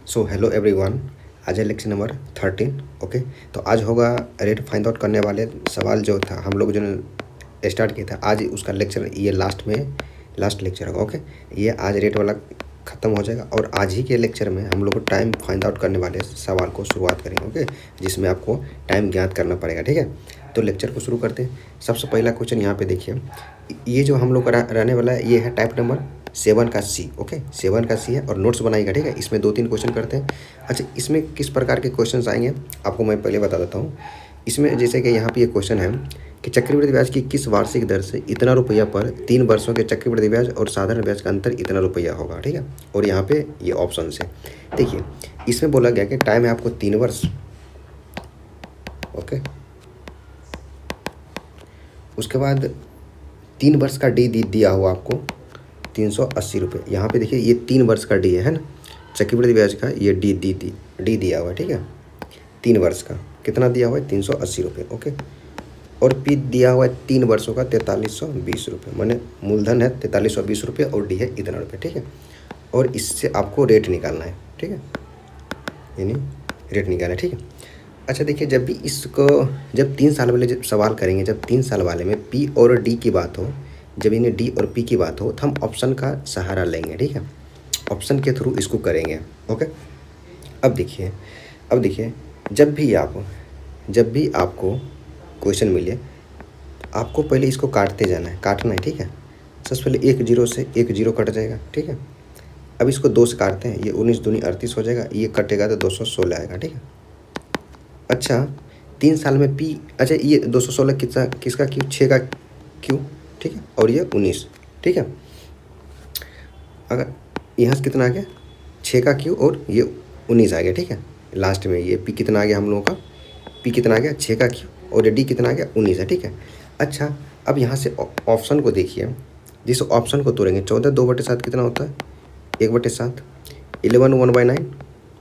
So hello everyone, आज है lecture number 13। Okay, तो आज होगा रेट फाइंड आउट करने वाले सवाल जो था हम लोग जो स्टार्ट किया था आज उसका लेक्चर, ये लास्ट लेक्चर होगा। ओके, ये आज रेट वाला ख़त्म हो जाएगा और आज ही के लेक्चर में हम लोग को टाइम फाइंड आउट करने वाले सवाल को शुरुआत करेंगे। ओके, जिसमें आपको टाइम ज्ञात करना पड़ेगा। ठीक है, तो लेक्चर को शुरू करते हैं। सबसे पहला क्वेश्चन यहाँ पे देखिए, ये जो हम लोग का रहने वाला है ये है टाइप नंबर 7 का सी। ओके, 7 का सी है और नोट्स बनाएगा। ठीक है, इसमें 2-3 क्वेश्चन करते हैं। अच्छा, इसमें किस प्रकार के क्वेश्चन आएंगे आपको मैं पहले बता देता हूँ। इसमें जैसे कि यहाँ पे ये क्वेश्चन है कि चक्रवृद्धि ब्याज की किस वार्षिक दर से इतना रुपया पर 3 वर्षों के चक्रवृद्धि ब्याज और साधारण ब्याज का अंतर इतना रुपया होगा। ठीक है, और यहाँ पे ये ऑप्शन है। देखिए, इसमें बोला गया कि टाइम है आपको 3 वर्ष। ओके, उसके बाद 3 वर्ष का डी दिया हुआ आपको 380 रुपये। यहाँ पे देखिए ये 3 वर्ष का डी है ना, चक्रवृद्धि ब्याज का ये डी दिया हुआ है। ठीक है, 3 वर्ष का कितना दिया हुआ है 380 रुपये। ओके, और पी दिया हुआ है 3 वर्षों का 4320 रुपये, माने मूलधन है 4320 रुपये और डी है इतना रुपये। ठीक है, और इससे आपको रेट निकालना है। ठीक है, यानी रेट निकालना है। ठीक है, अच्छा देखिए, जब भी इसको जब 3 साल वाले जब सवाल करेंगे, जब 3 साल वाले में पी और डी की बात हो, जब इन्हें डी और पी की बात हो तो हम ऑप्शन का सहारा लेंगे। ठीक है, ऑप्शन के थ्रू इसको करेंगे। ओके, अब देखिए जब भी आपको क्वेश्चन मिले आपको पहले इसको काटना है। ठीक है, सबसे पहले 1 0 से 1 0 कट जाएगा। ठीक है, अब इसको 2 से काटते हैं, ये 19 दूनी 38 हो जाएगा, ये कटेगा तो 216 आएगा। ठीक है, अच्छा 3 साल में पी, अच्छा ये 216 किसका क्यू, 6 का क्यू। ठीक है, और ये 19। ठीक है, अगर यहाँ से कितना आ गया 6 का क्यू और ये 19 आ गया। ठीक है, लास्ट में ये पी कितना आ गया हम लोगों का, पी कितना आ गया 6 का क्यू और ये डी कितना आ गया 19 है। ठीक है, अच्छा अब यहाँ से ऑप्शन को देखिए, जिस ऑप्शन को तोड़ेंगे 14 2/7 कितना होता है 1/7, 11 1/9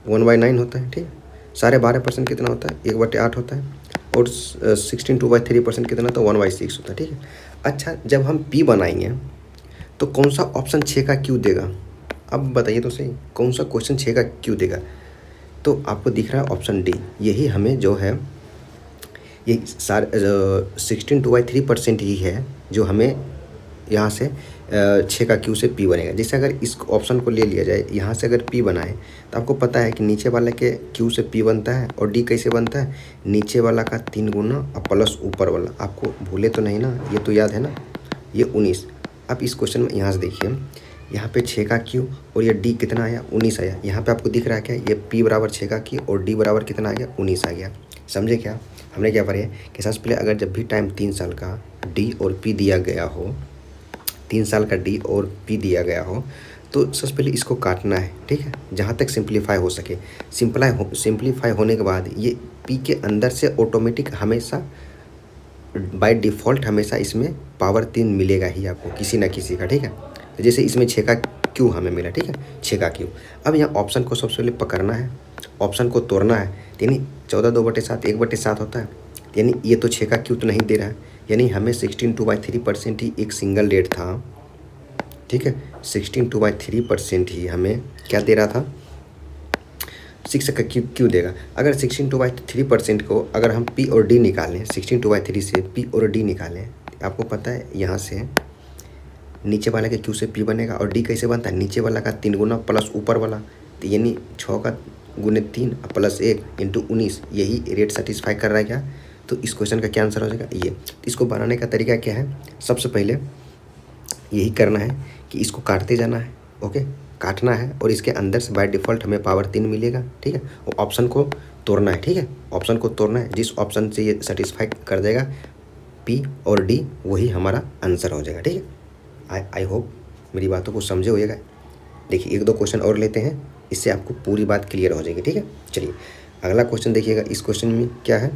1/9 होता है। ठीक है, 12.5% कितना होता है 1/8 होता है, और 16 2/3% कितना होता है 1/6 होता है। ठीक है, अच्छा जब हम पी बनाएंगे तो कौन सा ऑप्शन 6 का क्यू देगा, अब बताइए तो सही, कौन सा क्वेश्चन 6 का क्यू देगा। तो आपको दिख रहा है ऑप्शन डी, यही हमें जो है ये 16 2/3% ही है जो हमें यहाँ से 6 का क्यू से पी बनेगा। जैसे अगर इस ऑप्शन को ले लिया जाए, यहाँ से अगर पी बनाए तो आपको पता है कि नीचे वाले के क्यू से पी बनता है और डी कैसे बनता है, नीचे वाला का 3 गुना और प्लस ऊपर वाला। आपको भूले तो नहीं ना, ये तो याद है ना, ये 19। अब इस क्वेश्चन में यहाँ से देखिए, यहाँ पे 6 का क्यू और ये डी कितना आया 19 आया। यहाँ पे आपको दिख रहा है क्या, ये पी बराबर 6 का क्यू और डी बराबर कितना आ गया 19 आ गया। समझे क्या, हमने क्या पढ़ा है कि सबसे पहले अगर जब भी टाइम 3 साल का डी और पी दिया गया हो, 3 साल का डी और पी दिया गया हो तो सबसे पहले इसको काटना है। ठीक है, जहाँ तक सिंप्लीफाई हो सके। सिंप्लीफाई होने के बाद ये पी के अंदर से ऑटोमेटिक हमेशा बाय डिफ़ॉल्ट हमेशा इसमें पावर 3 मिलेगा ही आपको किसी ना किसी का। ठीक है, तो जैसे इसमें 6 का क्यू हमें मिला। ठीक है, 6 का क्यू। अब यहाँ ऑप्शन को सबसे पहले पकड़ना है, ऑप्शन को तोड़ना है, यानी 14 2/7 1/7 होता है, यानी ये तो 6 का क्यू तो नहीं दे रहा है, यानी हमें 16 2/3% ही एक सिंगल रेट था। ठीक है, 16 2/3% ही हमें क्या दे रहा था 6 का क्यू देगा। अगर 16 2/3% को अगर हम पी और डी निकालें, 16 2/3 से पी और डी निकालें, आपको पता है यहाँ से नीचे वाले के क्यू से पी बनेगा और डी कैसे बनता है, नीचे वाला का 3 गुना प्लस ऊपर वाला, तो यानी 6 का गुने 3 प्लस 1 इंटू 19, यही रेट सेटिस्फाई कर रहा है क्या। तो इस क्वेश्चन का क्या आंसर हो जाएगा ये। इसको बनाने का तरीका क्या है, सबसे पहले यही करना है कि इसको काटते जाना है। ओके, काटना है और इसके अंदर से बाय डिफ़ॉल्ट हमें पावर 3 मिलेगा। ठीक है, और ऑप्शन को तोड़ना है। ठीक है, ऑप्शन को तोड़ना है, जिस ऑप्शन से ये सेटिस्फाई कर जाएगा पी और डी, वही हमारा आंसर हो जाएगा। ठीक है, आई होप मेरी बातों को समझे होएगा। देखिए 1-2 क्वेश्चन और लेते हैं, इससे आपको पूरी बात क्लियर हो जाएगी। ठीक है, चलिए अगला क्वेश्चन देखिएगा। इस क्वेश्चन में क्या है,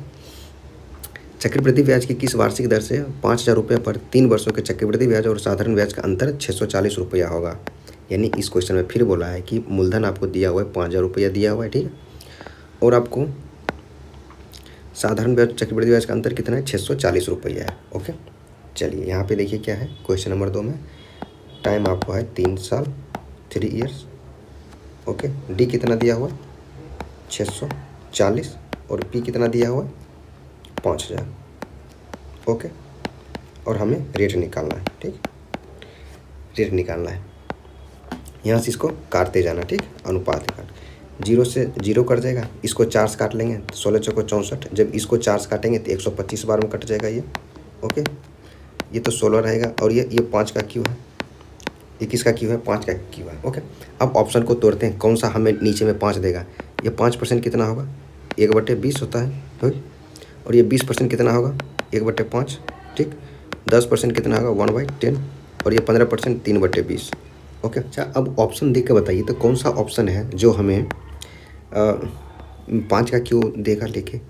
चक्रवृद्धि ब्याज की किस वार्षिक दर से 5000 रुपये पर 3 वर्षों के चक्रवृद्धि ब्याज और साधारण ब्याज का अंतर 640 रुपया होगा। यानी इस क्वेश्चन में फिर बोला है कि मूलधन आपको दिया हुआ है 5000 रुपया दिया हुआ है। ठीक है, और आपको साधारण ब्याज चक्रवृद्धि ब्याज का अंतर कितना है 640 रुपया है। ओके, चलिए यहाँ पे देखिए क्या है, क्वेश्चन नंबर 2 में टाइम आपको है 3 साल 3 ईयर्स ओके। डी कितना दिया हुआ है 640 और पी कितना दिया हुआ है 5000। ओके, और हमें रेट निकालना है, ठीक, रेट निकालना है। यहाँ से इसको काटते जाना, ठीक, अनुपात काट, 0 से 0 कट जाएगा, इसको 4 से काट लेंगे 16 चौको 64, जब इसको 4 से काटेंगे तो 125 बार में कट जाएगा ये। ओके, ये तो 16 रहेगा और ये 5 का क्यू है, ये किसका क्यू है 5 का क्यू है। ओके, अब ऑप्शन को तोड़ते हैं, कौन सा हमें नीचे में 5 देगा। ये 5% कितना होगा 1/20 होता है, ठीक? और ये 20% कितना होगा 1/5, ठीक। 10% कितना होगा 1/10 और ये 15% 3/20। ओके, अच्छा अब ऑप्शन देख के बताइए तो कौन सा ऑप्शन है जो हमें 5 का क्यू देगा लेके,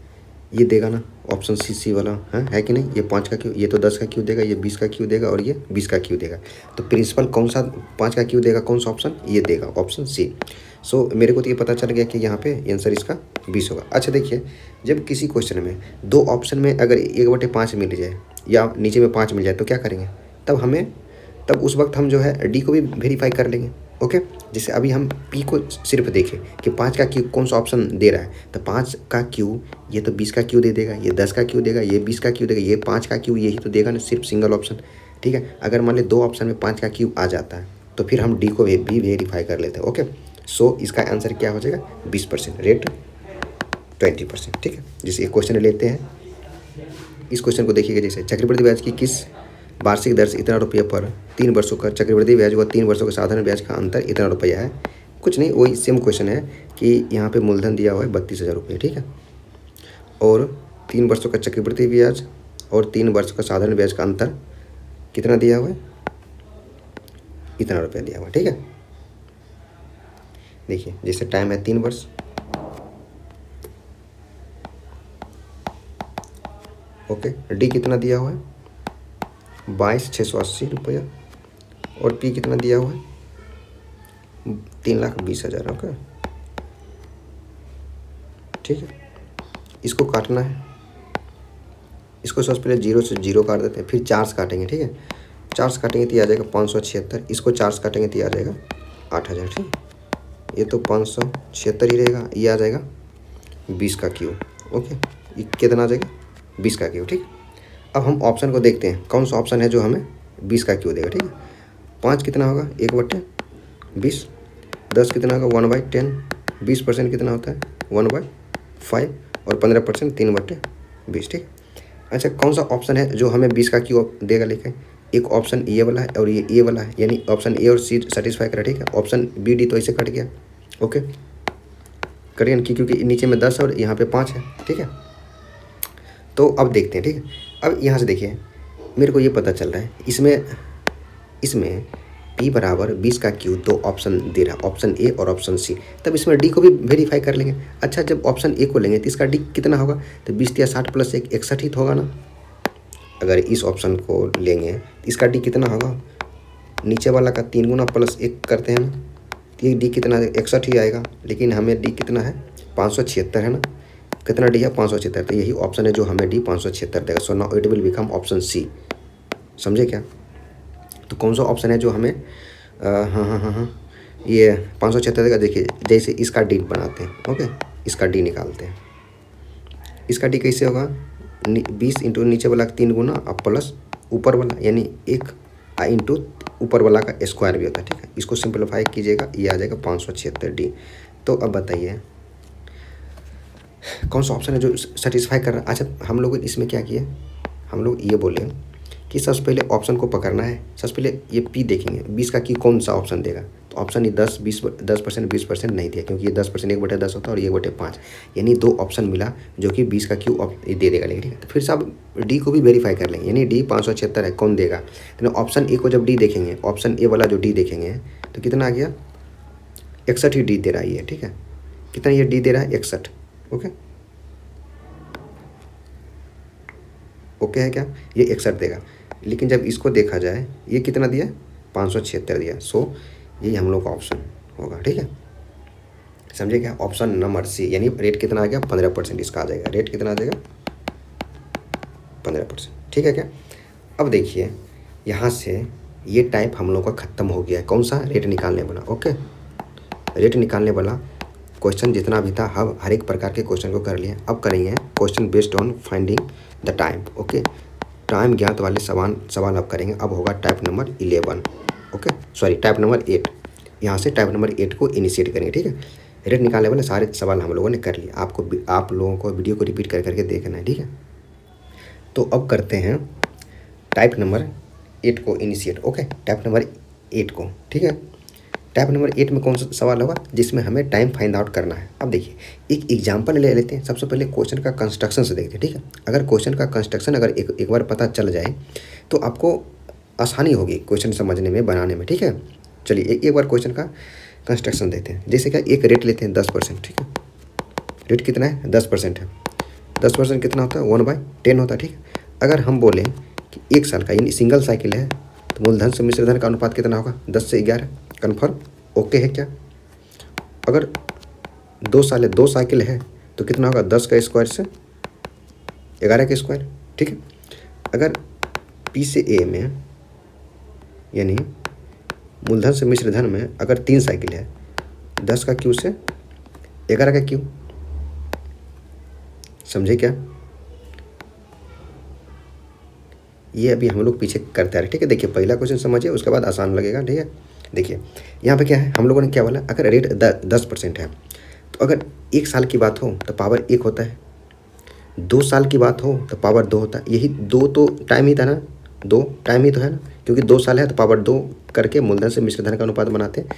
ये देगा ना ऑप्शन सी वाला है कि नहीं। ये 5 का क्यू, ये तो 10 का क्यू देगा, ये 20 का क्यू देगा और ये 20 का क्यू देगा। तो प्रिंसिपल कौन सा 5 का क्यू देगा, कौन सा ऑप्शन, ये देगा ऑप्शन सी। सो मेरे को तो ये पता चल गया कि यहाँ पे आंसर इसका 20 होगा। अच्छा देखिए, जब किसी क्वेश्चन में 2 ऑप्शन में अगर 1/5 मिल जाए या नीचे में 5 मिल जाए तो क्या करेंगे, तब उस वक्त हम जो है डी को भी वेरीफाई कर लेंगे। ओके, जैसे अभी हम पी को सिर्फ देखें कि 5 का क्यू कौन सा ऑप्शन दे रहा है, तो 5 का क्यू ये तो 20 का क्यू दे देगा, ये 10 का क्यू देगा, ये 20 का क्यू देगा, ये 5 का क्यू यही तो देगा ना, सिर्फ सिंगल ऑप्शन, ठीक है। अगर मान ली 2 ऑप्शन में 5 का क्यू आ जाता है तो फिर हम डी को भी वेरीफाई कर लेते हैं। ओके, सो इसका आंसर क्या हो जाएगा 20%, रेट 20%, ठीक है। जैसे एक क्वेश्चन लेते हैं, इस क्वेश्चन को देखिएगा, जैसे चक्रवृद्धि ब्याज की किस वार्षिक दर से इतना रुपये पर 3 वर्षों का चक्रवृद्धि ब्याज व 3 वर्षों का साधारण ब्याज का अंतर इतना रुपया है। कुछ नहीं, वही सेम क्वेश्चन है कि यहाँ पे मूलधन दिया हुआ है 32,000 रुपये, ठीक है, और 3 वर्षों का चक्रवृद्धि ब्याज और 3 वर्षों का साधारण ब्याज का अंतर कितना दिया हुआ है, इतना रुपया दिया हुआ है, ठीक है। देखिए जैसे टाइम है 3 वर्ष, ओके, डी कितना दिया हुआ है 22,680 रुपया और पी कितना दिया हुआ है 3,20,000। ओके, ठीक है, इसको काटना है, इसको सबसे पहले 0 से 0 काट देते हैं, फिर 4 से काटेंगे, ठीक है। 4 से काटेंगे तो ये आ जाएगा 576, इसको 4 से काटेंगे तो ये आ जाएगा 8,000, ठीक है। ये तो 576 ही रहेगा, ये आ जाएगा 20 का क्यू। ओके, ये कितना आ जाएगा 20 का क्यू, ठीक। अब हम ऑप्शन को देखते हैं, कौन सा ऑप्शन है जो हमें 20 का क्यू देगा, ठीक है। 5 कितना होगा 1/20, 10 कितना होगा 1/10, 20% कितना होता है 1/5 और 15% 3/20, ठीक। अच्छा, कौन सा ऑप्शन है जो हमें 20 का क्यू देगा लेके, एक ऑप्शन ए वाला है और ये ए वाला है, यानी ऑप्शन ए और सी सेटिस्फाई करा, ठीक है। ऑप्शन बी डी तो ऐसे कट गया, ओके, करिए क्योंकि नीचे में 10 और यहाँ पे 5 है, ठीक है। तो अब देखते हैं, ठीक है। अब यहाँ से देखिए, मेरे को ये पता चल रहा है इसमें P बराबर 20 का क्यू 2 ऑप्शन दे रहा है, ऑप्शन ए और ऑप्शन सी, तब इसमें डी को भी वेरीफाई कर लेंगे। अच्छा, जब ऑप्शन ए को लेंगे तो इसका डी कितना होगा, तो 20 या 60 + 1 61 ही तो होगा ना। अगर इस ऑप्शन को लेंगे तो इसका डी कितना होगा, नीचे वाला का 3 गुना +1 करते हैं ना, तो ये डी कितना 61 ही आएगा, लेकिन हमें डी कितना है 576 है ना, कितना डी है 576, तो यही ऑप्शन है जो हमें डी 576 देगा। So now it will become option C, समझे क्या। तो कौन सा ऑप्शन है जो हमें हाँ ये 576 देगा। देखिए जैसे इसका डी बनाते हैं, ओके, इसका डी निकालते हैं, इसका डी कैसे होगा 20 इंटू नीचे वाला 3 गुना अब प्लस ऊपर वाला, यानी 1 इंटू ऊपर वाला का स्क्वायर भी होता है, ठीक है। इसको सिंपलीफाई कीजिएगा, ये आ जाएगा 576 डी। तो अब बताइए कौन सा ऑप्शन है जो सेटिस्फाई कर रहा है। अच्छा, हम लोग इसमें क्या किए, हम लोग ये बोले कि सबसे पहले ऑप्शन को पकड़ना है, सबसे पहले ये पी देखेंगे 20 का की कौन सा ऑप्शन देगा, तो ऑप्शन ये 10% 20% नहीं दिया, क्योंकि ये 10% 1/10 होता है और ये 1/5, यानी 2 ऑप्शन मिला जो कि 20 का क्यू दे देगा, लेकिन ठीक है। तो फिर से आप डी को भी वेरीफाई कर लेंगे, यानी डी 576 है, कौन देगा, तो ऑप्शन ए को जब डी देखेंगे, ऑप्शन ए वाला जो डी देखेंगे तो कितना आ गया 61 ही डी दे रहा है ये, ठीक है। कितना ये डी दे रहा है 61, ओके, ओके है क्या, ये 61 देगा। लेकिन जब इसको देखा जाए ये कितना दिया 576 दिया, सो यही हम लोग का ऑप्शन होगा, ठीक है, समझे क्या। ऑप्शन नंबर सी, यानी रेट कितना आ गया 15% इसका आ जाएगा, रेट कितना आ जाएगा 15%, ठीक है क्या। अब देखिए यहाँ से ये टाइप हम लोग का ख़त्म हो गया है, कौन सा रेट निकालने वाला, ओके, रेट निकालने वाला क्वेश्चन जितना भी था हम हर एक प्रकार के क्वेश्चन को कर लिए। अब करेंगे question based on finding the time. Okay, time ज्ञात वाले सवाल अब करेंगे। अब होगा type number 11। Okay sorry, type number 8। यहाँ से टाइप नंबर 8 को इनिशिएट करेंगे। ठीक है, रेट निकालने वाले सारे सवाल हम लोगों ने कर लिए। आप लोगों को वीडियो को रिपीट कर करके देखना है। ठीक है, तो अब करते हैं टाइप नंबर 8 को इनिशिएट। ओके, टाइप नंबर 8 को। ठीक है, टाइप नंबर 8 में कौन सा सवाल होगा जिसमें हमें टाइम फाइंड आउट करना है। अब देखिए एक एग्जांपल ले लेते हैं। सबसे पहले क्वेश्चन का कंस्ट्रक्शन से देखते हैं। ठीक है, अगर क्वेश्चन का कंस्ट्रक्शन अगर एक बार पता चल जाए तो आपको आसानी होगी क्वेश्चन समझने में, बनाने में। ठीक है, चलिए एक बार क्वेश्चन का कंस्ट्रक्शन देते हैं। जैसे क्या एक रेट लेते हैं 10%। ठीक है, रेट कितना है? 10% है। 10% कितना होता है? 1/10 होता है। ठीक है, अगर हम बोलें कि 1 साल का यानी सिंगल साइकिल है तो मूलधन से मिश्रधन का अनुपात कितना होगा? 10 से 11। कन्फर्म? ओके है क्या? अगर 2 साल है, 2 साइकिल है तो कितना होगा? 10 का स्क्वायर से 11 का स्क्वायर। ठीक है, अगर पी से ए में यानी मूलधन से मिश्रधन में अगर 3 साइकिल है, 10 का क्यू से 11 का क्यू। समझे क्या? ये अभी हम लोग पीछे करते आ रहे। ठीक है, देखिए पहला क्वेश्चन समझिए, उसके बाद आसान लगेगा। ठीक है, देखिए यहाँ पे क्या है, हम लोगों ने क्या बोला? अगर रेट 10% है तो अगर 1 साल की बात हो तो पावर 1 होता है, 2 साल की बात हो तो पावर 2 होता है। यही 2 तो टाइम ही था ना, 2 टाइम ही तो है ना, क्योंकि 2 साल है तो पावर 2 करके मूलधन से मिश्रधन का अनुपात बनाते हैं।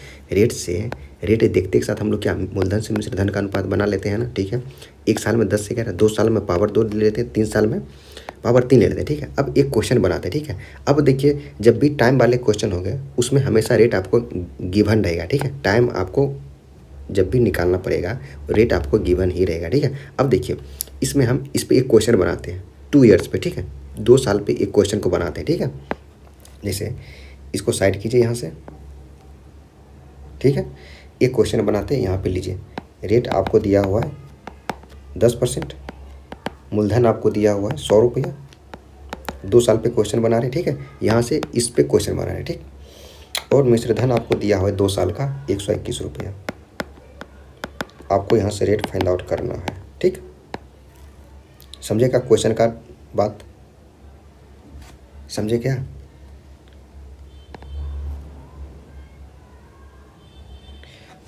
रेट देखते के साथ हम लोग क्या मूलधन से मिश्रधन का अनुपात बना लेते हैं ना। ठीक है, 1 साल में 10 से 11, 2 साल में पावर 2 ले लेते हैं, 3 साल में पावर 3 ले लेते हैं। ठीक है, अब एक क्वेश्चन बनाते हैं। ठीक है, अब देखिए जब भी टाइम वाले क्वेश्चन हो गए उसमें हमेशा रेट आपको गिवन रहेगा। ठीक है, टाइम आपको जब भी निकालना पड़ेगा रेट आपको गिवन ही रहेगा। ठीक है, अब देखिए इसमें हम इस पे एक क्वेश्चन बनाते हैं 2 ईयर्स पे। ठीक है, 2 साल पे एक क्वेश्चन को बनाते हैं। ठीक है, जैसे इसको साइड कीजिए यहाँ से। ठीक है, एक क्वेश्चन बनाते हैं। यहाँ पे लीजिए रेट आपको दिया हुआ है 10%, मूलधन आपको दिया हुआ है 100 रुपया। 2 साल पे क्वेश्चन बना रहे हैं। ठीक है, यहाँ से इस पे क्वेश्चन बना रहे हैं। ठीक, और मिश्रधन आपको दिया हुआ है 2 साल का 121 रुपया। आपको यहाँ से रेट फाइंड आउट करना है। ठीक, समझे क्या क्वेश्चन का बात? समझे क्या?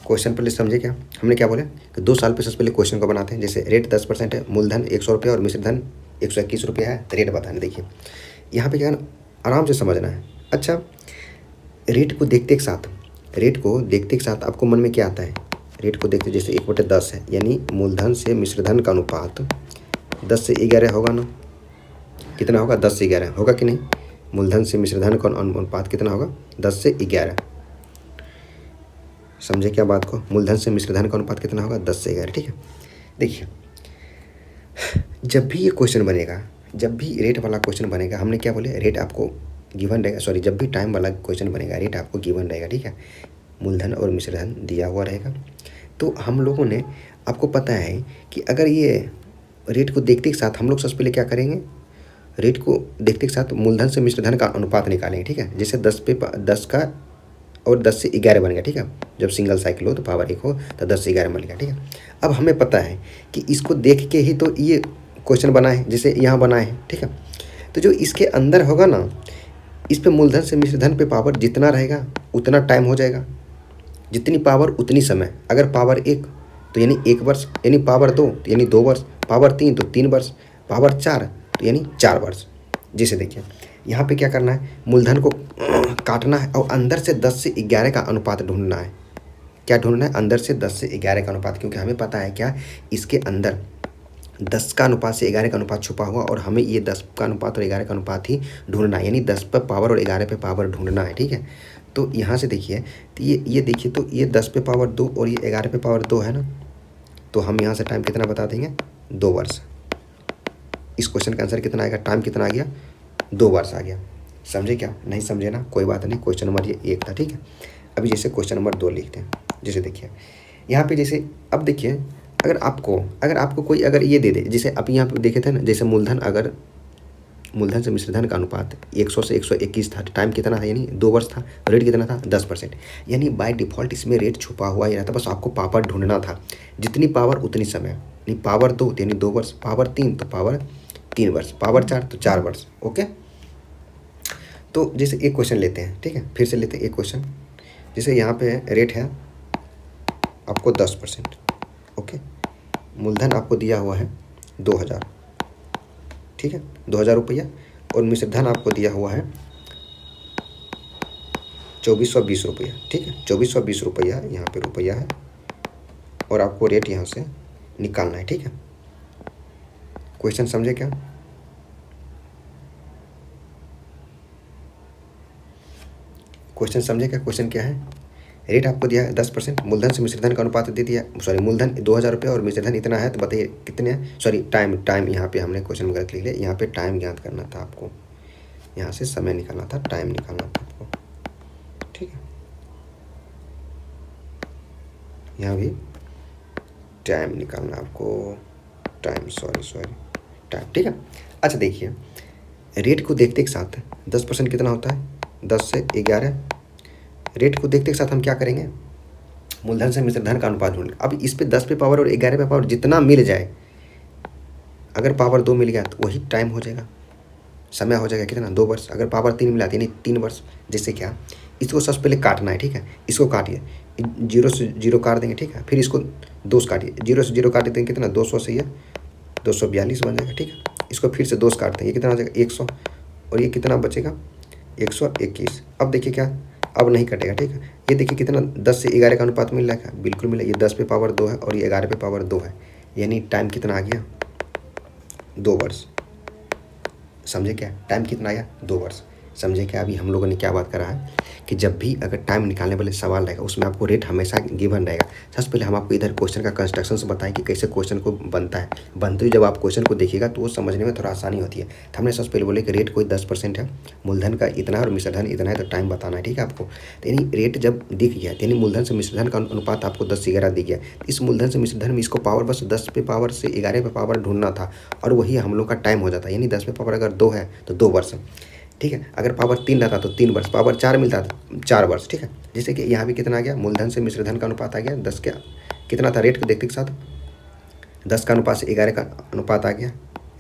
क्वेश्चन पहले समझे क्या? हमने क्या बोला कि 2 साल पे सबसे पहले क्वेश्चन को बनाते हैं। जैसे रेट 10% है, मूलधन 100 रुपया और मिश्रधन 121 रुपया है, तो रेट बताना। देखिए यहाँ पे क्या है ना, आराम से समझना है। अच्छा, रेट को देखते के साथ आपको मन में क्या आता है? रेट को देखते जैसे 1/10 है यानी मूलधन से मिश्रधन का अनुपात 10 से 11 होगा ना। कितना होगा? 10 से 11 होगा कि नहीं? मूलधन से मिश्रधन का अनुपात कितना होगा? 10 से 11। समझे क्या बात को? मूलधन से मिश्रधन का अनुपात कितना होगा? 10 से 11। ठीक है, देखिए जब भी ये क्वेश्चन बनेगा, जब भी रेट वाला क्वेश्चन बनेगा, हमने क्या बोले? रेट आपको गिवन रहेगा। सॉरी, जब भी टाइम वाला क्वेश्चन बनेगा रेट आपको गिवन रहेगा। ठीक है, मूलधन और मिश्रधन दिया हुआ रहेगा। तो हम लोगों ने, आपको पता है कि अगर ये रेट को देखते के साथ हम लोग सबसे पहले क्या करेंगे? रेट को देखते के साथ मूलधन से मिश्रधन का अनुपात निकालेंगे। ठीक है, जैसे 10 का और 10 से 11 बन गया। ठीक है, जब सिंगल साइकिल हो तो पावर 1 हो तो 10 से 11 बन गया। ठीक है, अब हमें पता है कि इसको देख के ही तो ये क्वेश्चन बना है, जैसे यहाँ बना है। ठीक है, तो जो इसके अंदर होगा ना, इस पे मूलधन से मिश्रधन पे पावर जितना रहेगा उतना टाइम हो जाएगा, जितनी पावर उतनी समय। अगर पावर 1 तो यानी 1 वर्ष, यानी पावर 2 तो यानी 2 वर्ष, पावर 3 तो 3 वर्ष, पावर 4 तो यानी 4 वर्ष। जैसे देखिए यहाँ पे क्या करना है? मूलधन को काटना है और अंदर से 10 से 11 का अनुपात ढूंढना है। क्या ढूंढना है? अंदर से 10 से 11 का अनुपात, क्योंकि हमें पता है क्या, इसके अंदर 10 का अनुपात से 11 का अनुपात छुपा हुआ और हमें ये 10 का अनुपात और 11 का अनुपात ही ढूंढना है, यानी 10 पे पावर और 11 पे पावर ढूंढना है। ठीक है, तो यहाँ से देखिए, तो ये देखिए, तो ये 10 पे पावर 2 और ये 11 पे पावर 2 है ना, तो हम यहाँ से टाइम कितना बता देंगे? 2 वर्ष। इस क्वेश्चन का आंसर कितना आएगा? टाइम कितना आ गया? 2 वर्ष आ गया। समझे क्या? नहीं समझे ना, कोई बात नहीं। क्वेश्चन नंबर ये 1 था। ठीक है, अभी जैसे क्वेश्चन नंबर 2 लिखते हैं। जैसे देखिए यहाँ पे, जैसे अब देखिए अगर आपको कोई अगर ये दे दे, जैसे आप यहाँ पे देखे थे ना, जैसे मूलधन अगर मूलधन से मिश्र धन का अनुपात 100 से 121 था। टाइम कितना था, यानी 2 वर्ष था। रेट कितना था, 10%। यानी बाय डिफ़ॉल्ट इसमें रेट छुपा हुआ ही रहता, बस आपको पावर ढूंढना था। जितनी पावर उतनी समय, यानी पावर 2 यानी 2 वर्ष, पावर 3 तो पावर 3 वर्ष, पावर 4 तो 4 वर्ष। ओके, तो जैसे एक क्वेश्चन लेते हैं, ठीक है, फिर से लेते हैं एक क्वेश्चन। जैसे यहाँ पे रेट है आपको 10%। ओके, मूलधन आपको दिया हुआ है 2000, ठीक है, 2000 रुपया, और मिश्र धन आपको दिया हुआ है 2420 रुपया, ठीक है, 2420 रुपया यहाँ पे रुपया है, और आपको रेट यहाँ से निकालना है, ठीक है। क्वेश्चन समझे क्या? क्वेश्चन समझे क्या? क्वेश्चन क्या है, रेट आपको दिया है 10%, मूलधन से मिश्र धन का अनुपात दे दिया, सॉरी मूलधन 2000 रुपये और मिश्र धन इतना है, तो बताइए कितने हैं। सॉरी टाइम यहाँ पे हमने क्वेश्चन में गलत लिख लिया, यहाँ पे टाइम ज्ञात करना था आपको, यहाँ से समय निकालना था, टाइम निकालना था आपको, ठीक है, यहाँ भी टाइम निकालना आपको, टाइम टाइम, ठीक है। अच्छा देखिए, रेट को देखते एक साथ 10% कितना होता है, 10 से 11। रेट को देखते के साथ हम क्या करेंगे, मूलधन से मिश्र धन का अनुपात ढूंढेंगे। अब इस पे 10 पे पावर और 11 पे पावर जितना मिल जाए, अगर पावर 2 मिल गया तो वही टाइम हो जाएगा, समय हो जाएगा कितना, 2 वर्ष। अगर पावर 3 मिला यानी 3 वर्ष। जैसे क्या, इसको सबसे पहले काटना है, ठीक है, इसको काटिए, 0 से 0 काट देंगे, ठीक है, फिर इसको 2 से काटिए, 0 से 0 काट देंगे कितना, 200 से ये 242 बन जाएगा, ठीक है। इसको फिर से 2 से काटते हैं, ये कितना आ जाएगा 100, और ये कितना बचेगा 121। अब देखिए क्या, अब नहीं कटेगा, ठीक है। ये देखिए कितना 10 से 11 का अनुपात मिल रहा है, बिल्कुल मिला। ये 10 पे पावर 2 है और ये 11 पे पावर 2 है, यानी टाइम कितना आ गया, 2 वर्ष। समझे क्या, टाइम कितना आया, 2 वर्ष। समझे क्या, अभी हम लोगों ने क्या बात करा है कि जब भी अगर टाइम निकालने वाले सवाल रहेगा उसमें आपको रेट हमेशा गिवन रहेगा। सबसे पहले हम आपको इधर क्वेश्चन का कंस्ट्रक्शन से बताएं कि कैसे क्वेश्चन को बनता है। बनते हुए जब आप क्वेश्चन को देखिएगा तो वो समझने में थोड़ा आसानी होती है। तो हमने सबसे पहले बोले कि रेट कोई 10% है, मूलधन का इतना है और मिश्र धन इतना है, तो टाइम बताना है, ठीक है आपको। तो यानी रेट जब दिख गया यानी मूलधन से मिश्र धन का अनुपात आपको 10 से 11 दिख गया। इस मूलधन से मिश्र धन में इसको पावर बस 10 पे पावर से 11 पे पावर ढूंढना था, और वही हम लोग का टाइम हो जाता है। यानी 10 पे पावर अगर 2 है तो 2 वर्ष, ठीक है। अगर पावर 3 रहता तो 3 वर्ष, पावर 4 मिलता तो 4 वर्ष, ठीक है। जैसे कि यहाँ भी कितना आ गया, मूलधन से मिश्र धन का अनुपात आ गया 10 का कितना था, रेट को देखते के साथ 10 का अनुपात से 11 का अनुपात आ गया।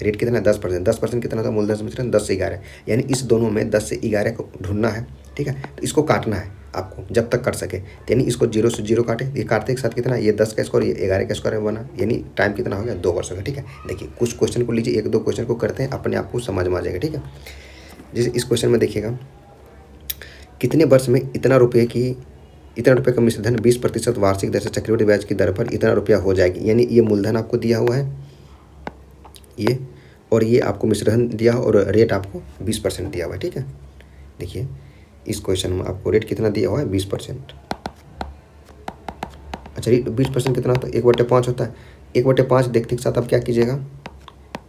रेट कितना, 10%, 10% कितना था, मूलधन से मिश्र धन 10 से 11, यानी इस दोनों में 10 से 11 को ढूंढना है, ठीक है। तो इसको काटना है आपको जब तक कर सके, यानी इसको 0 से 0 काटे, ये काटते के साथ कितना, ये 10 का स्क्वायर, ये 11 का स्क्वायर बना, यानी टाइम कितना हो गया, 2 वर्ष हो गया, ठीक है। देखिए कुछ क्वेश्चन को लीजिए, 1-2 क्वेश्चन को करते हैं, अपने आप को समझ में आ जाएगा, ठीक है। जैसे इस क्वेश्चन में देखिएगा, कितने वर्ष में इतना रुपये का मिश्र धन 20% वार्षिक दर से चक्रवृद्धि ब्याज की दर पर इतना रुपया हो जाएगी। यानी ये मूलधन आपको दिया हुआ है ये, और ये आपको मिश्र धन दिया हो, और रेट आपको 20% दिया हुआ है, ठीक है। देखिए इस क्वेश्चन में आपको रेट कितना दिया हुआ है, 20%। अच्छा 20% कितना होता है, 1/5 होता है। 1/5 देखते के साथ आप क्या कीजिएगा,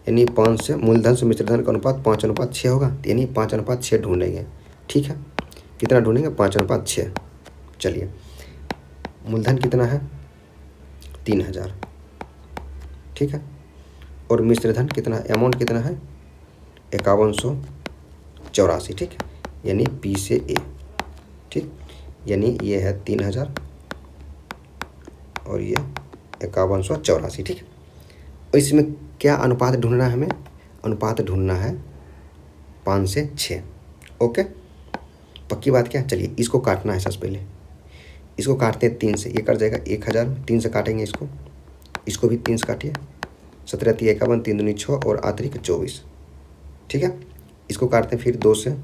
यानी 5 से मूलधन से मिश्र धन का अनुपात 5:6 होगा, यानी 5:6 ढूंढेंगे, ठीक है। कितना ढूंढेंगे, 5:6। चलिए मूलधन कितना है, 3000, ठीक है, और मिश्र धन कितना, अमाउंट कितना है, 5184, ठीक है, यानी पी से ए, ठीक, यानी ये है 3000 और ये 5184, ठीक है। और इसमें क्या अनुपात ढूंढना है हमें, अनुपात ढूंढना है 5 से 6। ओके, पक्की बात क्या, चलिए इसको काटना है। सबसे पहले इसको काटते हैं 3 से, ये कट जाएगा 1000, 3 से काटेंगे इसको भी 3 से काटिए, 17 × 51, 3 दूनी 6 और आतरिक 24, ठीक है। इसको काटते हैं फिर 2 से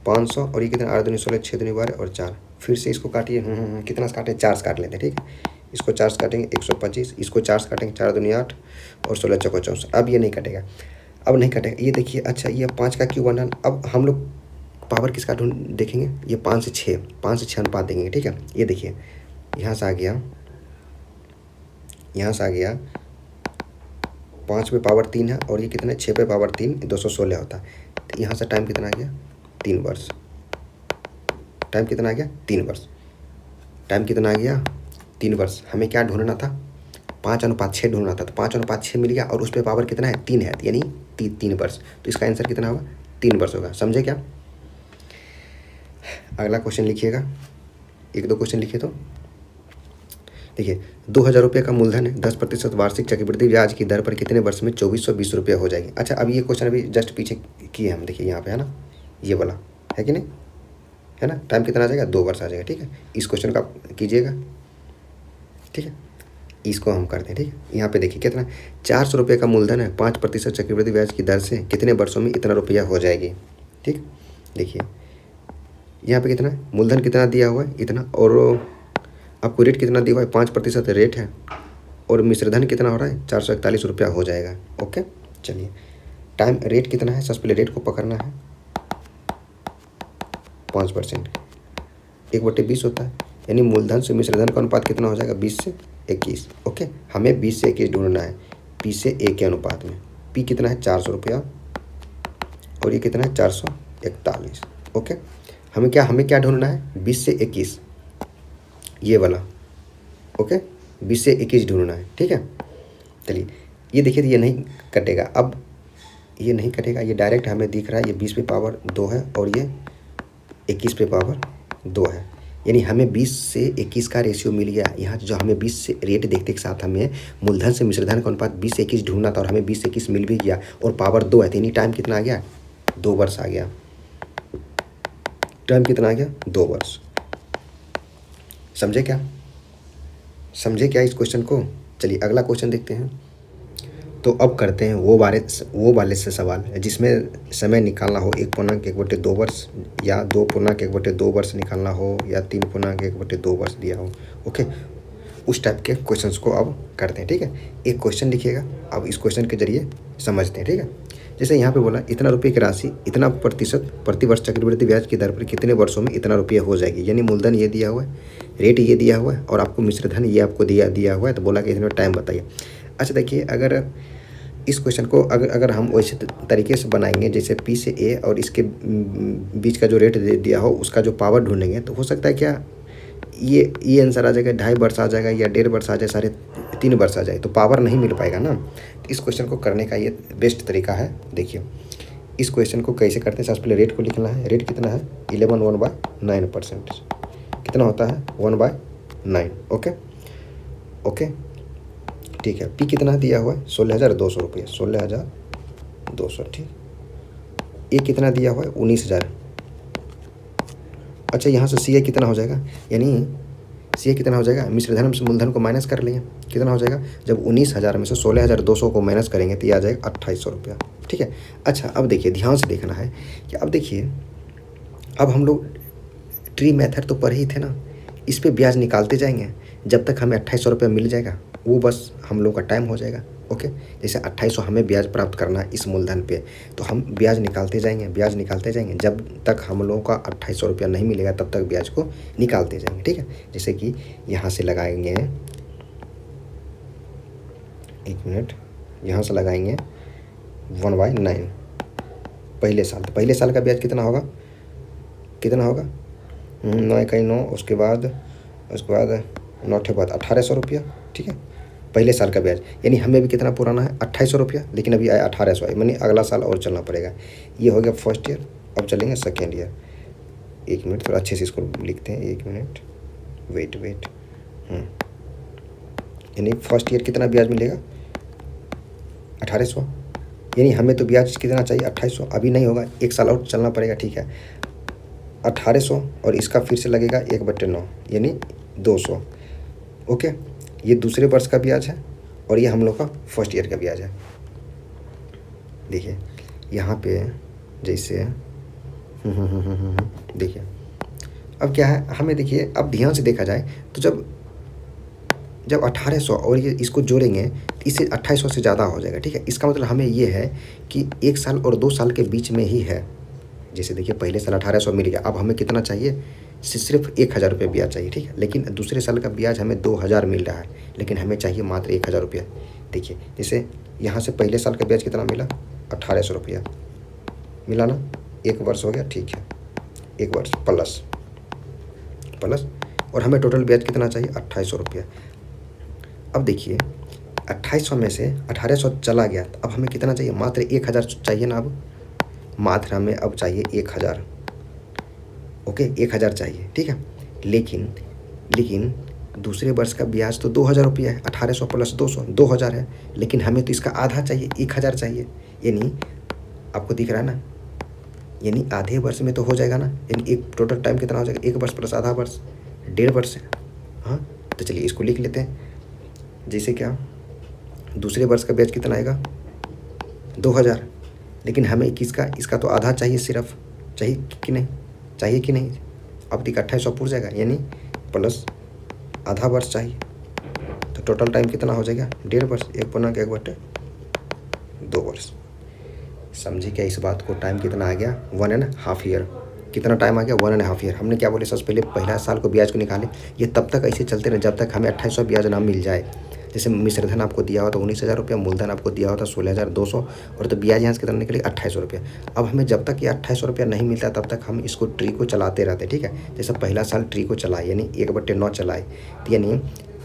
500, और ये कितना, 8 दूनी 16, 6 दूनी 12 और 4, फिर से इसको काटिए, कितना से काटें, 4 से काट लेते हैं, ठीक है। इसको 4 से काटेंगे 125, इसको 4 से काटेंगे, 4 दूनी 8 और 16 चौको 24। अब ये नहीं कटेगा, अब नहीं कटेगा, ये देखिए। अच्छा ये 5 का क्यूब बना, अब हम लोग पावर किसका ढूंढ देखेंगे, ये 5 से 6 अनुपात देखेंगे, ठीक है। ये देखिए यहाँ से आ गया, 5 पे पावर 3 है, और ये कितना, 6 पे पावर 3, 216 होता है। तो यहाँ से टाइम कितना आ गया, 3 वर्ष। टाइम कितना आ गया, 3 वर्ष। टाइम कितना आ गया, 3 वर्ष। हमें क्या ढूंढना था, 5:6 ढूंढना था, तो 5:6 मिल गया, और उस पर पावर कितना है, 3 है, यानी 3 वर्ष, तो इसका आंसर कितना होगा? 3 वर्ष होगा। समझे क्या? अगला क्वेश्चन लिखिएगा, 1-2 क्वेश्चन लिखिए तो। देखिए 2000 रुपये का मूलधन है, 10% वार्षिक चक्रवृद्धि ब्याज की दर पर कितने वर्ष में 2420 रुपये हो जाएगी? अच्छा, अब ये क्वेश्चन अभी जस्ट पीछे किए हम, देखिए यहाँ पे है ना, ये वाला है कि नहीं, है ना। टाइम कितना आ जाएगा? 2 वर्ष आ जाएगा। ठीक है, इस क्वेश्चन का कीजिएगा। ठीक है, इसको हम करते हैं। ठीक है, यहाँ पे देखिए कितना, 400 रुपये का मूलधन है, 5% चक्रवृद्धि ब्याज की दर से कितने वर्षों में इतना रुपया हो जाएगी? ठीक, देखिए यहाँ पे कितना है, मूलधन कितना दिया हुआ है? इतना, और आपको रेट कितना दिया हुआ है? 5% रेट है, और मिश्रधन कितना हो रहा है? 441 रुपया हो जाएगा। ओके, चलिए टाइम, रेट कितना है? सबसे पहले रेट को पकड़ना है, 5%, 1/20 होता है, यानी मूलधन से मिश्रधन का अनुपात कितना हो जाएगा? 20 से 21। ओके, हमें 20 से 21 ढूंढना है, P से A के अनुपात में। P कितना है? 400 रुपया, और ये कितना है? 441। ओके, हमें क्या ढूंढना है? 20 से 21, ये वाला। ओके, 20 से 21 ढूंढना है। ठीक है, चलिए ये देखिए, ये नहीं कटेगा, अब ये नहीं कटेगा, ये डायरेक्ट हमें दिख रहा है, ये 20 पे पावर 2 है और ये 21 पे पावर 2 है, यानी हमें 20 से 21 का रेशियो मिल गया। यहाँ जो हमें 20 से रेट देखते के साथ हमें मूलधन से मिश्रधन का अनुपात 20 से 21 ढूंढना था, और हमें 20 से 21 मिल भी गया, और पावर 2 है, तो यानी टाइम कितना आ गया? 2 वर्ष आ गया। टाइम कितना आ गया? 2 वर्ष। समझे क्या? समझे क्या इस क्वेश्चन को? चलिए अगला क्वेश्चन देखते हैं। तो अब करते हैं वो वाले से सवाल जिसमें समय निकालना हो 1.1/2 वर्ष, या 2.1/2 वर्ष निकालना हो, या 3.1/2 वर्ष दिया हो। ओके, उस टाइप के क्वेश्चंस को अब करते हैं। ठीक है, एक क्वेश्चन लिखिएगा, अब इस क्वेश्चन के जरिए समझते हैं। ठीक है, जैसे यहाँ पे बोला इतना रुपये की राशि इतना प्रतिशत प्रतिवर्ष चक्रवृद्धि ब्याज की दर पर कितने वर्षों में इतना रुपया हो जाएगी, यानी मूलधन ये दिया हुआ है, रेट ये दिया हुआ है, और आपको मिश्रधन ये आपको दिया हुआ है, तो बोला कि इतना टाइम बताइए। अच्छा देखिए, अगर इस क्वेश्चन को अगर हम वैसे तरीके से बनाएंगे जैसे P से A और इसके बीच का जो रेट दिया हो उसका जो पावर ढूंढेंगे, तो हो सकता है क्या ये आंसर आ जाएगा 2.5 वर्ष आ जाएगा, या 1.5 वर्ष आ जाए, 3.5 वर्ष आ जाए, तो पावर नहीं मिल पाएगा ना। तो इस क्वेश्चन को करने का ये बेस्ट तरीका है। देखिए इस क्वेश्चन को कैसे करते हैं, सबसे पहले रेट को लिखना है। रेट कितना है? 11/9%। कितना होता है? 1/9। ओके, ठीक है। P कितना दिया हुआ है? 16,200 रुपये, 16,200। ठीक, A कितना दिया हुआ है? 19,000। अच्छा, यहाँ से CA कितना हो जाएगा, यानी CA कितना हो जाएगा? मिश्रधन से मूलधन को माइनस कर लेंगे, कितना हो जाएगा? जब 19,000 में से 16,200 को माइनस करेंगे तो ये आ जाएगा 2,800 रुपया। ठीक है, अच्छा अब देखिए, ध्यान से देखना है कि अब देखिए, अब हम लोग ट्री मेथड तो पढ़े ही थे ना, इस पे ब्याज निकालते जाएंगे जब तक हमें 2,800 रुपया मिल जाएगा, वो बस हम लोग का टाइम हो जाएगा। ओके, जैसे 2,800 हमें ब्याज प्राप्त करना है इस मूलधन पे, तो हम ब्याज निकालते जाएंगे जब तक हम लोगों का 2,800 रुपया नहीं मिलेगा, तब तक ब्याज को निकालते जाएंगे। ठीक है, जैसे कि यहाँ से लगाएंगे, 1 मिनट, यहाँ से लगाएंगे 1/9 पहले साल। तो पहले साल का ब्याज कितना होगा? 9 इकाई 9, उसके बाद 9 के बाद 1,800 रुपया। ठीक है, पहले साल का ब्याज, यानी हमें भी कितना पुराना है? 2,800 रुपया, लेकिन अभी आया 1,800 है, यानी अगला साल और चलना पड़ेगा। ये हो गया फर्स्ट ईयर, अब चलेंगे सेकेंड ईयर। 1 मिनट, थोड़ा अच्छे से इसको लिखते हैं, 1 मिनट, वेट। यानी फर्स्ट ईयर कितना ब्याज मिलेगा? 1,800, यानी हमें तो ब्याज कितना चाहिए? 2,800। अभी नहीं होगा, 1 साल और चलना पड़ेगा। ठीक है, 1,800 और इसका फिर से लगेगा 1/9, यानी 200। ओके, ये दूसरे वर्ष का ब्याज है, और ये हम लोग का फर्स्ट ईयर का ब्याज है। देखिए यहाँ पे जैसे देखिए अब क्या है, हमें देखिए अब ध्यान से देखा जाए तो जब 1,800 और ये इसको जोड़ेंगे तो इससे 2,800 से ज़्यादा हो जाएगा। ठीक है, इसका मतलब हमें ये है कि 1 साल और 2 साल के बीच में ही है। जैसे देखिए पहले साल 1,800 मिल गया, अब हमें कितना चाहिए? सिर्फ 1,000 रुपये ब्याज चाहिए। ठीक है, लेकिन दूसरे साल का ब्याज हमें 2,000 मिल रहा है, लेकिन हमें चाहिए मात्र 1,000 रुपया। देखिए जैसे यहाँ से पहले साल का ब्याज कितना मिला? 1,800 रुपया मिला ना, 1 वर्ष हो गया। ठीक है, 1 वर्ष प्लस, और हमें टोटल ब्याज कितना चाहिए? 2,800 रुपया। अब देखिए 2800 में से 1800 चला गया, तो अब हमें कितना चाहिए? मात्र 1000 चाहिए ना। अब मात्र हमें अब चाहिए 1000। ओके, 1000 चाहिए, ठीक है। लेकिन दूसरे वर्ष का ब्याज तो 2000 रुपया है। 1800 प्लस 200 2000 है, लेकिन हमें तो इसका आधा चाहिए, 1000 चाहिए। यानी आपको दिख रहा है ना, यानी आधे वर्ष में तो हो जाएगा ना। यानी एक टोटल टाइम कितना हो जाएगा? 1 वर्ष प्लस आधा वर्ष, 1.5 वर्ष है। हाँ, तो चलिए इसको लिख लेते हैं। जैसे क्या, दूसरे वर्ष का ब्याज कितना आएगा? 2000, लेकिन हमें इसका तो आधा चाहिए सिर्फ। चाहिए कि नहीं? चाहिए कि नहीं? अब देखिए 2800 पूर जाएगा, यानी प्लस आधा वर्ष चाहिए। तो टोटल टाइम कितना हो जाएगा? 1.5 वर्ष। 1/1/2 वर्ष। समझे क्या इस बात को? टाइम कितना आ गया? 1.5 ईयर। कितना टाइम आ गया? 1.5 ईयर। हमने क्या बोले? सबसे पहले पहला साल को ब्याज को निकाले। ये तब तक ऐसे चलते रहे जब तक हमें 2800 ब्याज ना मिल जाए। जैसे मिश्रधन आपको दिया हुआ था 19,000 रुपया, मूलधन आपको दिया हुआ था 16,200, और तो ब्याज यहाँ से कितना निकलेगा? 2800 रुपया। अब हमें जब तक ये 2800 रुपया नहीं मिलता तब तक हम इसको ट्री को चलाते रहते, ठीक है। जैसे पहला साल ट्री को चलाए, यानी 1/9 चलाए, तो यानी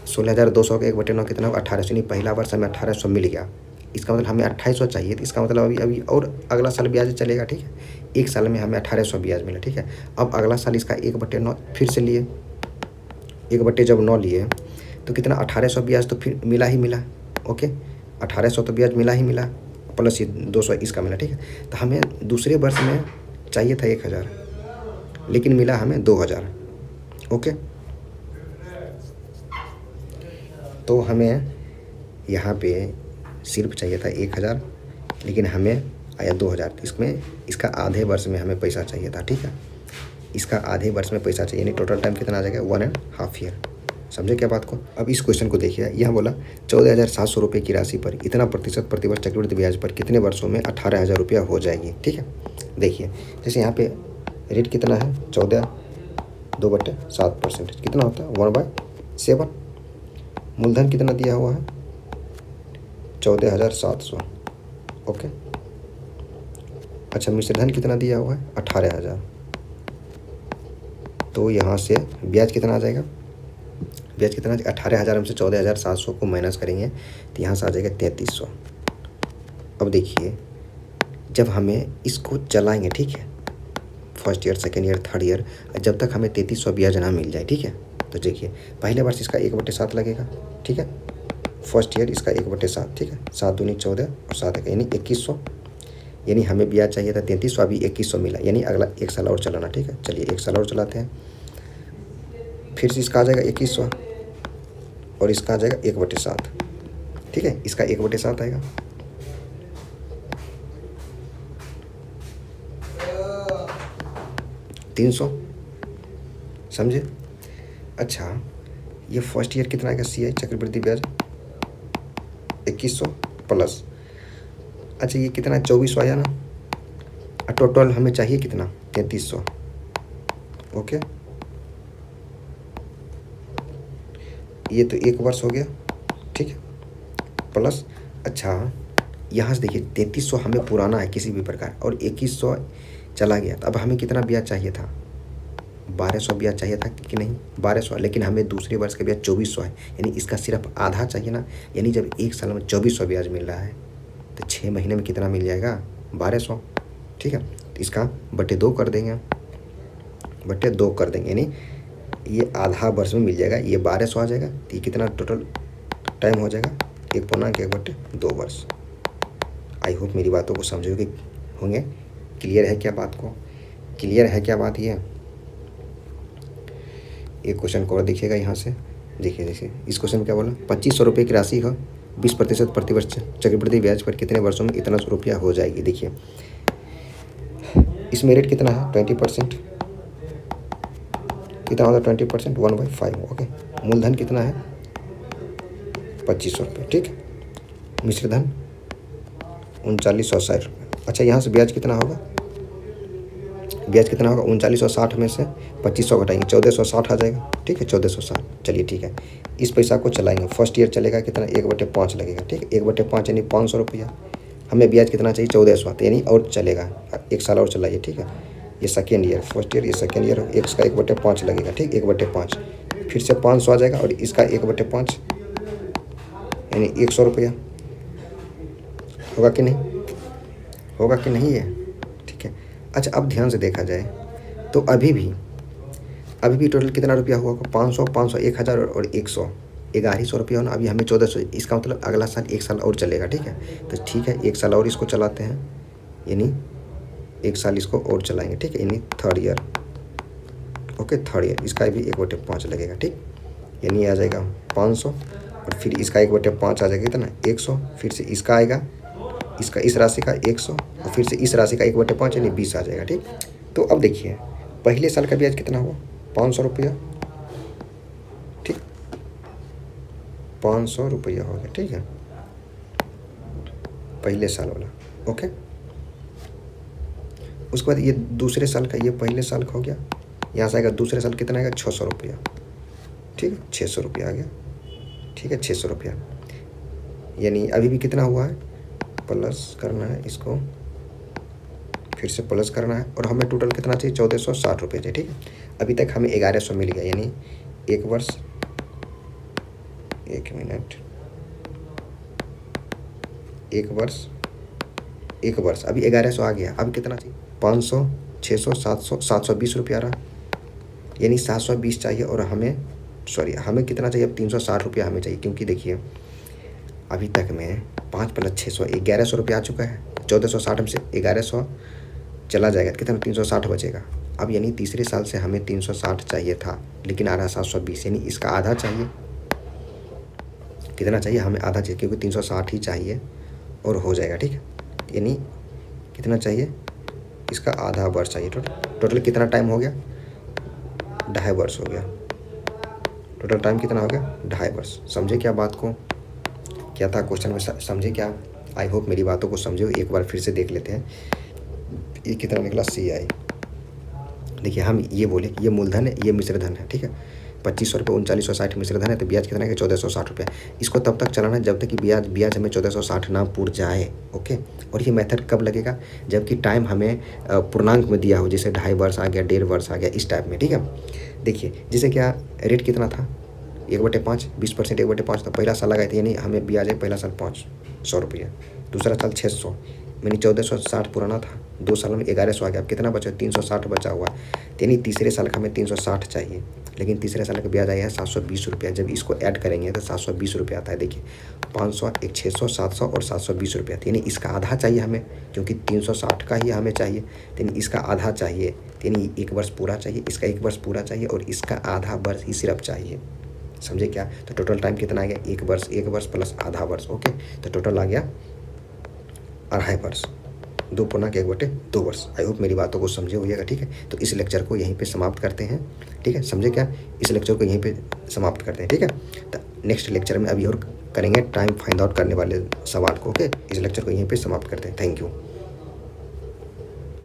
16,200 का 1/9 कितना होगा? 1800। यानी पहला वर्ष हमें 1800 मिल गया। इसका मतलब हमें 2800 चाहिए, तो इसका मतलब अभी और अगला साल ब्याज चलेगा, ठीक है। एक साल में हमें 1800 ब्याज मिला, ठीक है। अब अगला साल इसका 1/9 फिर से लिए, 1/9 लिए, तो कितना? 1800 ब्याज तो फिर मिला ही मिला। ओके, 1800 तो ब्याज मिला ही मिला, प्लस ये 200 इसका मिला, ठीक है। तो हमें दूसरे वर्ष में चाहिए था 1000, लेकिन मिला हमें 2000। ओके, तो हमें यहाँ पे सिर्फ चाहिए था 1000, लेकिन हमें आया 2000। इसमें इसका आधे वर्ष में हमें पैसा चाहिए था, ठीक है। इसका आधे वर्ष में पैसा चाहिए, यानी टोटल टाइम कितना आ जाएगा? 1.5 ईयर। समझे क्या बात को? अब इस क्वेश्चन को देखिए, यह बोला 14,700 रुपये की राशि पर इतना प्रतिशत प्रतिवर्ष चक्रवृद्धि ब्याज पर कितने वर्षों में 18,000 रुपया हो जाएगी, ठीक है। देखिए, जैसे यहाँ पे रेट कितना है? 14/2/7%। कितना होता है? 1/7। मूलधन कितना दिया हुआ है? 14,700। ओके, अच्छा, मिश्रधन कितना दिया हुआ है? 18,000। तो यहाँ से ब्याज कितना आ जाएगा? ब्याज कितना? 18,000 में से 14,700 को माइनस करेंगे तो यहाँ से आ जाएगा 3300। अब देखिए, जब हमें इसको चलाएंगे, ठीक है, first year, second year, third year, जब तक हमें 3300 ब्याज ना मिल जाए, ठीक है। तो देखिए, पहले वर्ष इसका 1/7 लगेगा, ठीक है। फर्स्ट ईयर इसका 1/7, ठीक है। 7 दूनी 14 और 7 यानी 2100। यानी हमें ब्याज चाहिए था 3300, अभी 2100 मिला, यानी अगला एक साल और चलाना, ठीक है। चलिए एक साल और चलाते हैं, फिर से इसका आ जाएगा 2100 और इसका आ जाएगा 1/7, ठीक है। इसका 1/7 आएगा, $300। समझे? अच्छा, ये फर्स्ट ईयर कितना आएगा? CI चक्रवृद्धि ब्याज 2100 प्लस, अच्छा ये कितना? 2400 आया ना। टोटल हमें चाहिए कितना? 3300। ओके, ये तो एक वर्ष हो गया, ठीक है, प्लस, अच्छा यहाँ से देखिए 3300 हमें पुराना है किसी भी प्रकार, और 2100 चला गया, तो अब हमें कितना ब्याज चाहिए था? 1200 ब्याज चाहिए था कि नहीं? 1200, लेकिन हमें दूसरे वर्ष का ब्याज 2400 है, यानी इसका सिर्फ आधा चाहिए ना। यानी जब एक साल में 2400 ब्याज मिल रहा है तो 6 महीने में कितना मिल जाएगा? 1200, ठीक है। तो इसका बटे 2 कर देंगे, बटे 2 कर देंगे, यानी ये आधा वर्ष में मिल जाएगा, ये 1200 आ जाएगा। तो ये कितना टोटल टाइम हो जाएगा? 1/1/2 वर्ष। आई होप मेरी बातों को समझोगे होंगे। क्लियर है क्या बात को? क्लियर है क्या बात? ये एक क्वेश्चन को और देखिएगा यहाँ से। देखिए इस क्वेश्चन में क्या बोला? 2500 रुपये की राशि का 20% प्रतिवर्ष चक्रवृद्धि ब्याज पर कितने वर्षों में इतना रुपया हो जाएगी। देखिए इसमें रेट कितना है? 20%। कितना होता है 20%? 1/5। ओके, मूलधन कितना है? 2500 रुपये, ठीक। मिश्रधन 3960 रुपये। अच्छा, यहाँ से ब्याज कितना होगा? ब्याज कितना होगा? 3960 में से 2500 घटाएंगे, 1460 आ जाएगा, ठीक है, 1460। चलिए ठीक है, इस पैसा को चलाएंगे। फर्स्ट ईयर चलेगा कितना? 1/5 लगेगा, ठीक है। 1/5 यानी 500 रुपया। हमें ब्याज कितना चाहिए? 1400, यानी और चलेगा, एक साल और चलाइए, ठीक है। ये सेकेंड ईयर, फर्स्ट ईयर, ये सेकेंड ईयर, इसका 1/5 लगेगा, ठीक, 1/5। फिर से 500 आ जाएगा और इसका 1/5 यानी 100 रुपया। होगा कि नहीं, होगा कि नहीं है, ठीक है। अच्छा अब ध्यान से देखा जाए तो अभी भी टोटल कितना रुपया हुआ होगा, 500 500 1000 और 100, 1100 रुपया होना। अभी हमें 1400, इसका मतलब अगला साल 1 साल और चलेगा, ठीक है। तो ठीक है 1 साल और इसको चलाते हैं, यानी 1 साल इसको और चलाएंगे, ठीक है, यानी 3rd year. Okay 3rd year, इसका भी 1/5 लगेगा, ठीक। यानी आ जाएगा 500 और फिर इसका 1/5 आ जाएगा कितना 100, फिर से इसका आएगा, इसका इस राशि का 100 और फिर से इस राशि का 1/5 यानी 20 आ जाएगा, ठीक। तो अब देखिए पहले साल का ब्याज कितना हुआ, 500 रुपया, ठीक, 500 रुपया हो गया, ठीक है, पहले साल वाला। ओके उसके बाद ये दूसरे साल का, ये पहले साल का हो गया, यहाँ से आएगा दूसरे साल कितना आएगा 600 रुपया, ठीक है, 600 रुपया आ गया, ठीक है, 600 रुपया। यानी अभी भी कितना हुआ है, प्लस करना है इसको, फिर से प्लस करना है, और हमें टोटल कितना चाहिए 1460 रुपये चाहिए, ठीक है। अभी तक हमें 1100 मिल गया, यानी 1 वर्ष, 1 मिनट, 1 वर्ष, 1 वर्ष, अभी 1100 आ गया। अब कितना चाहिए 500 600 700 720 रुपया रहा, यानी 720 चाहिए, और हमें हमें कितना चाहिए अब 360 रुपया हमें चाहिए, क्योंकि देखिए अभी तक में 5 + 600 1100 रुपया आ चुका है, 1460 में से 1100 चला जाएगा, कितना 360 बचेगा। अब यानी तीसरे साल से हमें 360 चाहिए था, लेकिन आ रहा 720, यानी इसका आधा चाहिए। कितना चाहिए हमें, आधा चाहिए, क्योंकि 360 ही चाहिए और हो जाएगा, ठीक है। यानी कितना चाहिए, इसका आधा वर्ष चाहिए। टोटल कितना टाइम हो गया, 2.5 वर्ष हो गया। टोटल टाइम कितना हो गया, 2.5 वर्ष। समझे क्या बात को, क्या था क्वेश्चन में, समझे क्या। आई होप मेरी बातों को समझे। एक बार फिर से देख लेते हैं, ये कितना निकला CI। देखिए हम ये बोले कि ये मूलधन है, ये मिश्र धन है, ठीक है। 2500 रुपये 3960 मिश्र धन है, तो ब्याज कितना है 1460 रुपये। इसको तब तक चलाना है जब तक कि ब्याज हमें 1460 ना पूर जाए, ओके। और ये मेथड कब लगेगा, जबकि टाइम हमें पूर्णांक में दिया हो, जैसे 2.5 वर्ष आ गया, 1.5 वर्ष आ गया, इस टाइप में, ठीक है। देखिए जैसे क्या रेट कितना था 1/5, 20% 1/5 था, पहला साल लगाए थे, यानी हमें ब्याज है पहला साल 500 रुपये, दूसरा साल 600, यानी 1460 पुराना था, 2 साल में 1100 आ गया। अब कितना बचा, 360 बचा हुआ, यानी तीसरे साल का हमें 360 चाहिए, लेकिन तीसरे साल का ब्याज आया है 720 रुपया। जब इसको ऐड करेंगे तो 720 रुपया आता है। देखिए 500 एक 600 700 और 720 रुपया, यानी इसका आधा चाहिए हमें, क्योंकि 360 का ही हमें चाहिए, यानी इसका आधा चाहिए, यानी 1 वर्ष पूरा चाहिए, इसका 1 वर्ष पूरा चाहिए, और इसका आधा वर्ष ही सिर्फ चाहिए। समझे क्या। तो टोटल टाइम कितना आ गया, 1 वर्ष, 1 वर्ष प्लस आधा वर्ष, ओके। तो टोटल आ गया 2.5 वर्ष, 2.1/2 वर्ष। आई होप मेरी बातों को समझे होइएगा, ठीक है। तो इस लेक्चर को यहीं पे समाप्त करते हैं, ठीक है। समझे क्या, इस लेक्चर को यहीं पे समाप्त करते हैं, ठीक है। तो नेक्स्ट लेक्चर में अभी और करेंगे टाइम फाइंड आउट करने वाले सवाल को, ओके। इस लेक्चर को यहीं पे समाप्त करते हैं। Thank you.